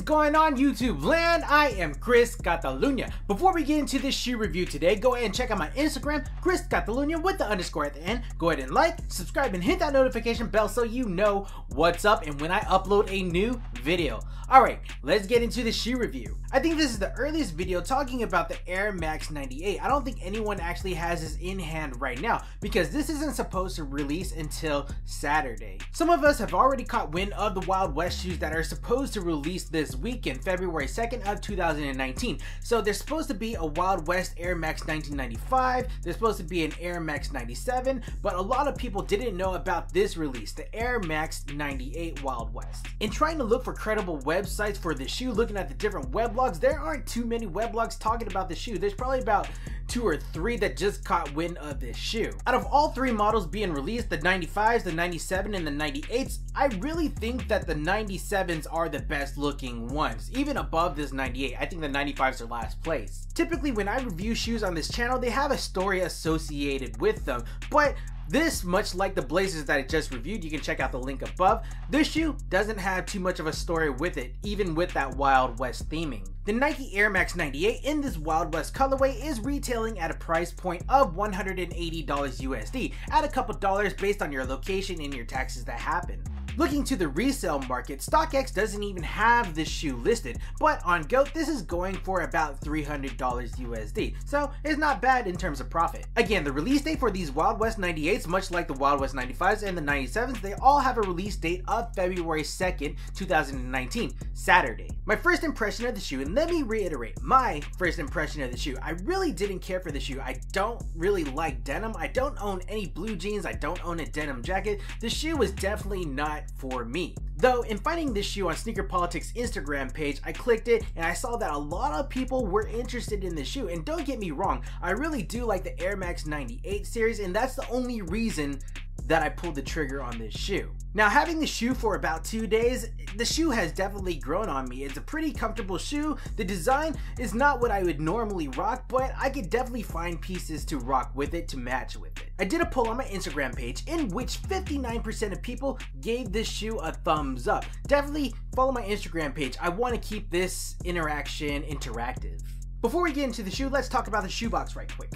is going on, YouTube land? I am Chris Catalunya. Before we get into this shoe review today, go ahead and check out my Instagram, Chris Catalunya with the underscore at the end. Go ahead and like, subscribe, and hit that notification bell so you know what's up and when I upload a new video. Alright, let's get into the shoe review. I think this is the earliest video talking about the Air Max 98. I don't think anyone actually has this in hand right now because this isn't supposed to release until Saturday. Some of us have already caught wind of the Wild West shoes that are supposed to release this weekend, February 2nd of 2019. So there's supposed to be a Wild West Air Max 1995, there's supposed to be an Air Max 97, but a lot of people didn't know about this release, the Air Max 98 Wild West. In trying to look for credible websites for the shoe, looking at the different weblogs, there aren't too many weblogs talking about the shoe. There's probably about 2 or 3 that just caught wind of this shoe. Out of all 3 models being released, the 95s, the 97, and the 98s, I really think that the 97s are the best looking ones, even above this 98. I think the 95s are last place. Typically when I review shoes on this channel, they have a story associated with them, but this, much like the blazers that I just reviewed, you can check out the link above, this shoe doesn't have too much of a story with it, even with that Wild West theming. The Nike Air Max 98 in this Wild West colorway is retailing at a price point of $180 USD, at a couple dollars based on your location and your taxes that happen. Looking to the resale market, StockX doesn't even have this shoe listed, but on GOAT this is going for about $300 USD, so it's not bad in terms of profit. Again, the release date for these Wild West 98s, much like the Wild West 95s and the 97s, they all have a release date of February 2nd, 2019, Saturday. My first impression of the shoe, and let me reiterate, my first impression of the shoe, I really didn't care for the shoe. I don't really like denim, I don't own any blue jeans, I don't own a denim jacket. The shoe was definitely not for me. Though in finding this shoe on Sneaker Politics Instagram page, I clicked it and I saw that a lot of people were interested in the shoe, and don't get me wrong, I really do like the Air Max 98 series, and that's the only reason that I pulled the trigger on this shoe. Now, having the shoe for about 2 days, the shoe has definitely grown on me. It's a pretty comfortable shoe. The design is not what I would normally rock, but I could definitely find pieces to rock with it to match with it. I did a poll on my Instagram page in which 59% of people gave this shoe a thumbs up. Definitely follow my Instagram page. I want to keep this interaction interactive. Before we get into the shoe, let's talk about the shoebox right quick.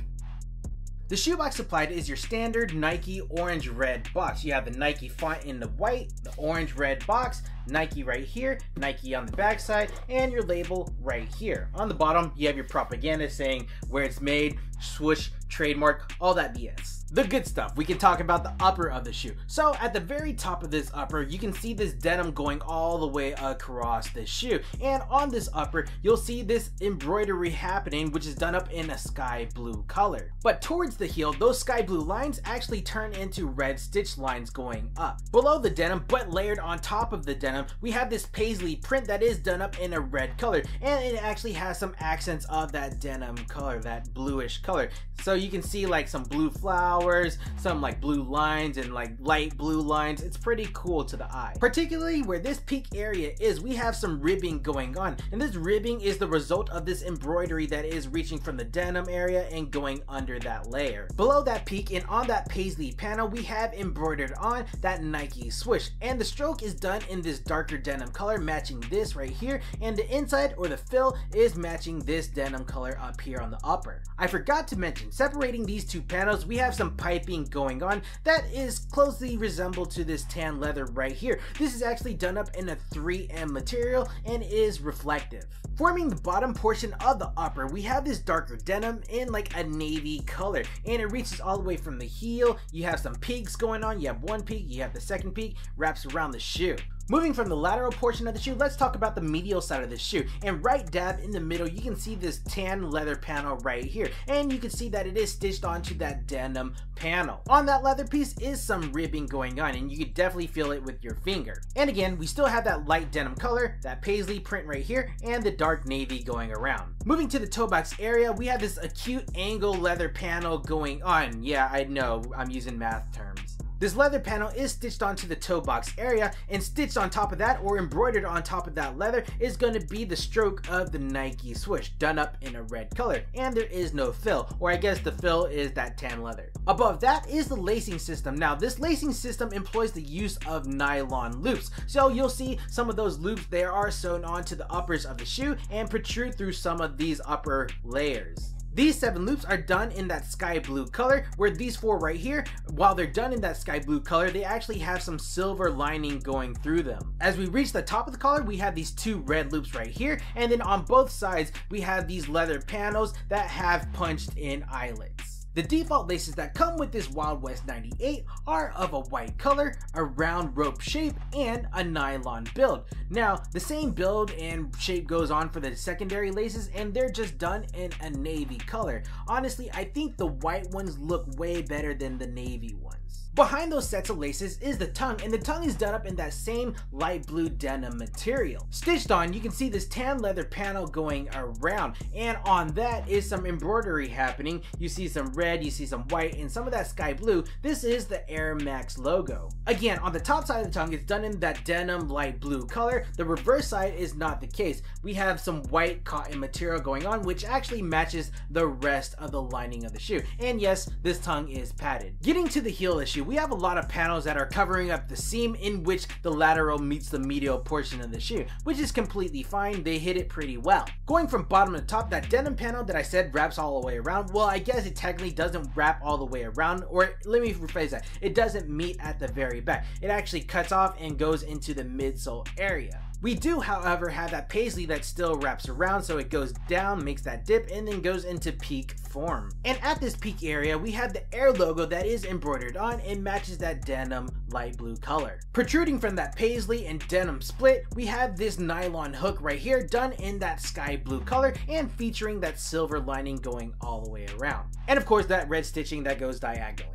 The shoebox supplied is your standard Nike orange-red box. You have the Nike font in the white, the orange-red box, Nike right here, Nike on the backside, and your label right here. On the bottom, you have your propaganda saying where it's made, swoosh, trademark, all that BS. The good stuff, we can talk about the upper of the shoe. So at the very top of this upper, you can see this denim going all the way across this shoe. And on this upper, you'll see this embroidery happening, which is done up in a sky blue color. But towards the heel, those sky blue lines actually turn into red stitch lines going up. Below the denim, but layered on top of the denim, we have this paisley print that is done up in a red color. And it actually has some accents of that denim color, that bluish color. So you can see like some blue flowers, some like blue lines and like light blue lines. It's pretty cool to the eye. Particularly where this peak area is, we have some ribbing going on, and this ribbing is the result of this embroidery that is reaching from the denim area and going under that layer. Below that peak and on that paisley panel, we have embroidered on that Nike swoosh, and the stroke is done in this darker denim color matching this right here, and the inside or the fill is matching this denim color up here on the upper. I forgot to mention, separating these two panels, we have some piping going on that is closely resembled to this tan leather right here. This is actually done up in a 3M material and is reflective. Forming the bottom portion of the upper, we have this darker denim in like a navy color, and it reaches all the way from the heel. You have some peaks going on. You have one peak, you have the second peak, wraps around the shoe. Moving from the lateral portion of the shoe, let's talk about the medial side of the shoe. And right dab in the middle, you can see this tan leather panel right here. And you can see that it is stitched onto that denim panel. On that leather piece is some ribbing going on, and you can definitely feel it with your finger. And again, we still have that light denim color, that paisley print right here, and the dark navy going around. Moving to the toe box area, we have this acute angle leather panel going on. Yeah, I know, I'm using math terms. This leather panel is stitched onto the toe box area, and stitched on top of that or embroidered on top of that leather is going to be the stroke of the Nike swoosh done up in a red color, and there is no fill, or I guess the fill is that tan leather. Above that is the lacing system. Now this lacing system employs the use of nylon loops, so you'll see some of those loops there are sewn onto the uppers of the shoe and protrude through some of these upper layers. These 7 loops are done in that sky blue color, where these 4 right here, while they're done in that sky blue color, they actually have some silver lining going through them. As we reach the top of the collar, we have these 2 red loops right here, and then on both sides, we have these leather panels that have punched in eyelets. The default laces that come with this Wild West 98 are of a white color, a round rope shape, and a nylon build. Now, the same build and shape goes on for the secondary laces, and they're just done in a navy color. Honestly, I think the white ones look way better than the navy ones. Behind those sets of laces is the tongue, and the tongue is done up in that same light blue denim material. Stitched on, you can see this tan leather panel going around, and on that is some embroidery happening. You see some red, you see some white, and some of that sky blue. This is the Air Max logo. Again, on the top side of the tongue, it's done in that denim light blue color. The reverse side is not the case. We have some white cotton material going on, which actually matches the rest of the lining of the shoe. And yes, this tongue is padded. Getting to the heel of the shoe, we have a lot of panels that are covering up the seam in which the lateral meets the medial portion of the shoe, which is completely fine. They hit it pretty well. Going from bottom to top, that denim panel that I said wraps all the way around, well, I guess it technically doesn't wrap all the way around, or let me rephrase that. It doesn't meet at the very back. It actually cuts off and goes into the midsole area. We do, however, have that paisley that still wraps around, so it goes down, makes that dip, and then goes into peak form. And at this peak area, we have the Air logo that is embroidered on and matches that denim light blue color. Protruding from that paisley and denim split, we have this nylon hook right here done in that sky blue color and featuring that silver lining going all the way around. And of course, that red stitching that goes diagonally.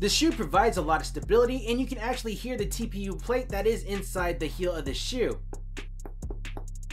The shoe provides a lot of stability, and you can actually hear the TPU plate that is inside the heel of the shoe.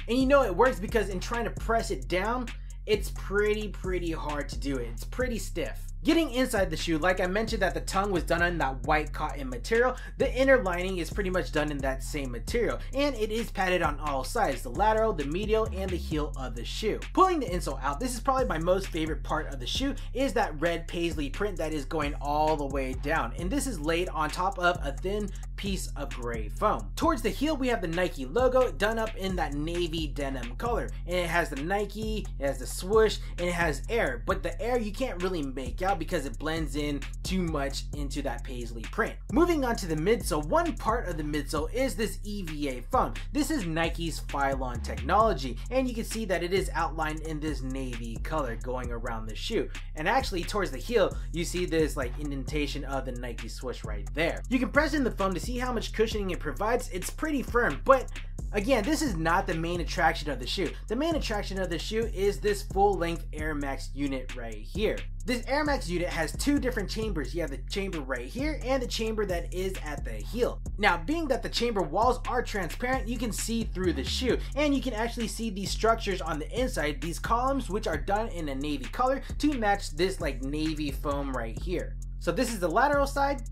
And you know it works because in trying to press it down, it's pretty hard to do it. It's pretty stiff. Getting inside the shoe, like I mentioned that the tongue was done on that white cotton material, the inner lining is pretty much done in that same material, and it is padded on all sides, the lateral, the medial, and the heel of the shoe. Pulling the insole out, this is probably my most favorite part of the shoe, is that red paisley print that is going all the way down, and this is laid on top of a thin piece of gray foam. Towards the heel, we have the Nike logo done up in that navy denim color, and it has the Nike, it has the swoosh, and it has Air, but the Air you can't really make out because it blends in too much into that paisley print. Moving on to the midsole, one part of the midsole is this EVA foam. This is Nike's Phylon technology, and you can see that it is outlined in this navy color going around the shoe. And actually towards the heel, you see this like indentation of the Nike swoosh right there. You can press in the foam to see how much cushioning it provides. It's pretty firm, but again, this is not the main attraction of the shoe. The main attraction of the shoe is this full-length Air Max unit right here. This Air Max unit has 2 different chambers. You have the chamber right here and the chamber that is at the heel. Now, being that the chamber walls are transparent, you can see through the shoe, and you can actually see these structures on the inside, these columns which are done in a navy color to match this like navy foam right here. So this is the lateral side.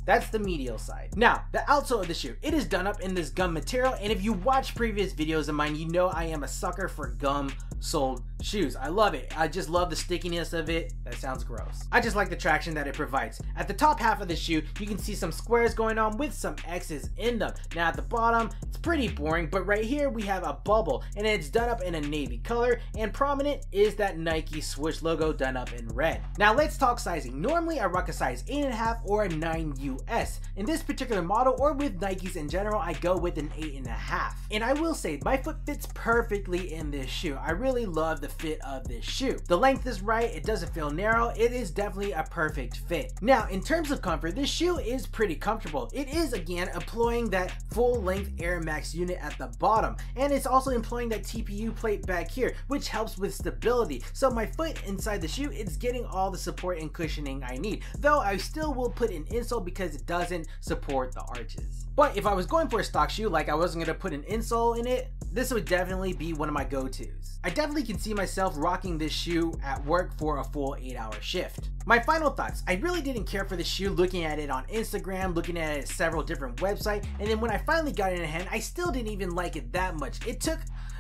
That's the medial side. Now, the outsole of the shoe, it is done up in this gum material, and if you watch previous videos of mine, you know I am a sucker for gum-soled shoes. I love it. I just love the stickiness of it. That sounds gross. I just like the traction that it provides. At the top half of the shoe, you can see some squares going on with some X's in them. Now at the bottom, it's pretty boring, but right here we have a bubble, and it's done up in a navy color, and prominent is that Nike swoosh logo done up in red. Now let's talk sizing. Normally I rock a size 8.5 or a 9 US. In this particular model, or with Nikes in general, I go with an 8.5. And I will say, my foot fits perfectly in this shoe. I really love the fit of this shoe. The length is right, it doesn't feel narrow, it is definitely a perfect fit. Now, in terms of comfort, this shoe is pretty comfortable. It is, again, employing that full-length Air Max unit at the bottom, and it's also employing that TPU plate back here, which helps with stability. So my foot inside the shoe, it's getting all the support and cushioning I need, though I still will put an insole because it doesn't support the arches. But if I was going for a stock shoe, like I wasn't going to put an insole in it, this would definitely be one of my go-tos. I definitely can see myself rocking this shoe at work for a full 8-hour shift. My final thoughts, I really didn't care for the shoe looking at it on Instagram, looking at it at several different websites, and then when I finally got it in hand, I still didn't even like it that much. It took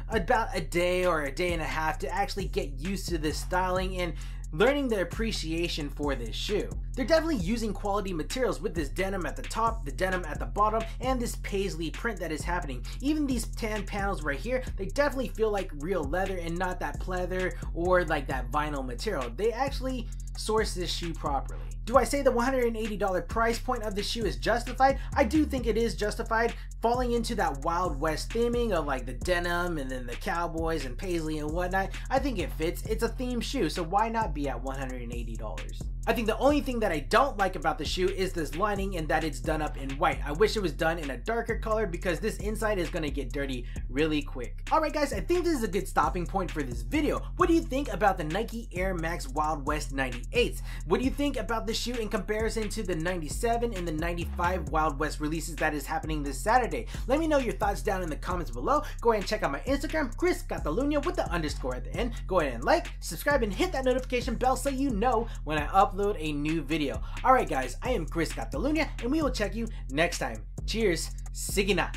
about a day or a day and a half to actually get used to this styling and learning the appreciation for this shoe. They're definitely using quality materials with this denim at the top, the denim at the bottom, and this paisley print that is happening. Even these tan panels right here, they definitely feel like real leather and not that pleather or like that vinyl material. They actually source this shoe properly. Do I say the $180 price point of the shoe is justified? I do think it is justified, falling into that Wild West theming of like the denim and then the cowboys and paisley and whatnot. I think it fits. It's a themed shoe, so why not be at $180? I think the only thing that I don't like about the shoe is this lining and that it's done up in white. I wish it was done in a darker color because this inside is going to get dirty really quick. Alright guys, I think this is a good stopping point for this video. What do you think about the Nike Air Max Wild West 98s? What do you think about the shoe in comparison to the 97 and the 95 Wild West releases that is happening this Saturday? Let me know your thoughts down in the comments below. Go ahead and check out my Instagram, ChrisCatalunya with the underscore at the end. Go ahead and like, subscribe, and hit that notification bell so you know when I upload a new video. Alright guys, I am Chris Catalunya and we will check you next time. Cheers, sige na!